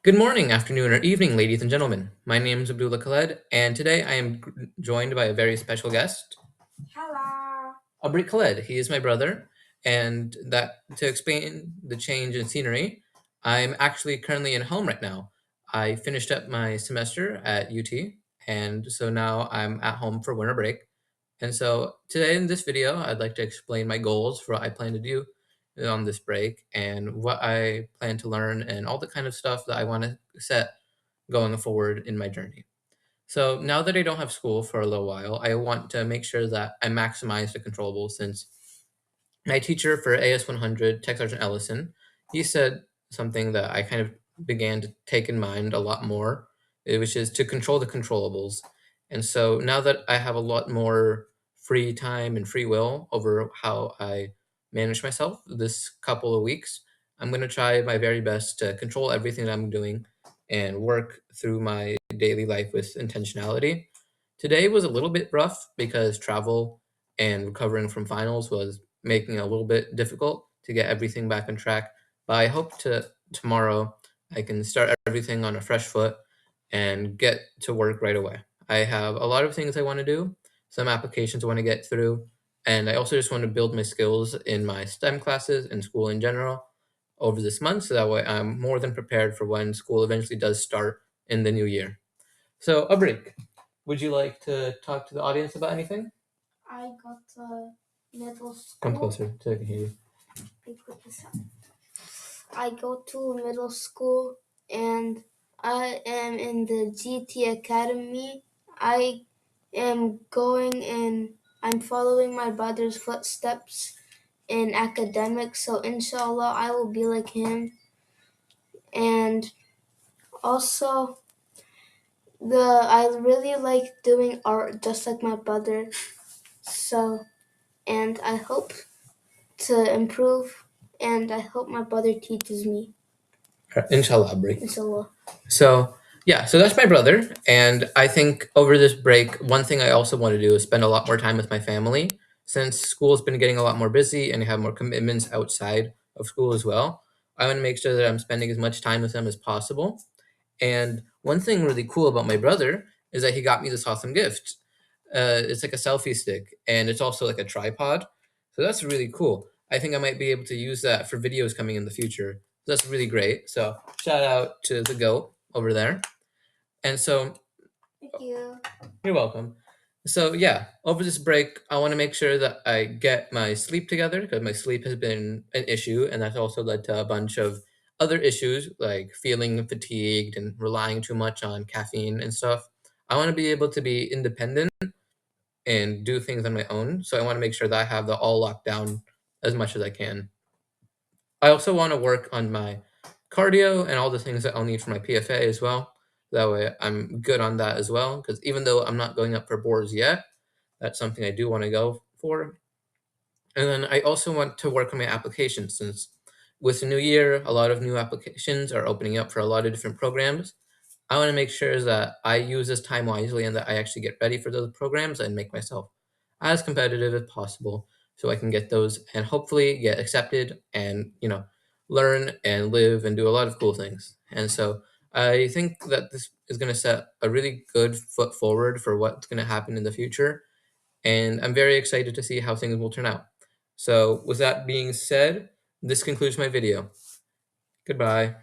Good morning, afternoon, or evening, ladies and gentlemen. My name is Abdullah Khaled, and today I am joined by a very special guest, Hello. Abrik Khaled. He is my brother, and that to explain the change in scenery, I'm actually currently at home right now. I finished up my semester at UT, and so now I'm at home for winter break. And so today in this video, I'd like to explain my goals for what I plan to do on this break and what I plan to learn and all the kind of stuff that I want to set going forward in my journey. So now that I don't have school for a little while, I want to make sure that I maximize the controllables since my teacher for AS 100, Tech Sergeant Ellison, he said something that I kind of began to take in mind a lot more, which is to control the controllables. And so now that I have a lot more free time and free will over how I manage myself this couple of weeks, I'm going to try my very best to control everything that I'm doing and work through my daily life with intentionality. Today was a little bit rough because travel and recovering from finals was making it a little bit difficult to get everything back on track. But I hope to tomorrow I can start everything on a fresh foot and get to work right away. I have a lot of things I want to do, some applications I want to get through, and I also just want to build my skills in my STEM classes and school in general over this month so that way I'm more than prepared for when school eventually does start in the new year. So, Abrik, would you like to talk to the audience about anything? I got to middle Come school. closer so I can hear you. I go to middle school and I am in the GT Academy. I am going and I'm following my brother's footsteps in academics, so inshallah I will be like him. And also I really like doing art just like my brother. So and I hope to improve, and I hope my brother teaches me. Inshallah, break. Inshallah. So yeah, so that's my brother, and I think over this break, one thing I also want to do is spend a lot more time with my family. Since school's been getting a lot more busy and I have more commitments outside of school as well, I want to make sure that I'm spending as much time with them as possible. And one thing really cool about my brother is that he got me this awesome gift. It's like a selfie stick, and it's also like a tripod. So that's really cool. I think I might be able to use that for videos coming in the future. That's really great. So shout out to the goat over there. And so Thank you. you're welcome. So yeah, over this break, I want to make sure that I get my sleep together because my sleep has been an issue, and that's also led to a bunch of other issues like feeling fatigued and relying too much on caffeine and stuff. I want to be able to be independent and do things on my own, so I want to make sure that I have that all locked down as much as I can. I also want to work on my cardio and all the things that I'll need for my PFA as well. That way, I'm good on that as well. Because even though I'm not going up for boards yet, that's something I do want to go for. And then I also want to work on my applications since with the new year, a lot of new applications are opening up for a lot of different programs. I want to make sure that I use this time wisely and that I actually get ready for those programs and make myself as competitive as possible so I can get those and hopefully get accepted and, learn and live and do a lot of cool things. And so I think that this is going to set a really good foot forward for what's going to happen in the future. And I'm very excited to see how things will turn out. So, with that being said, this concludes my video. Goodbye.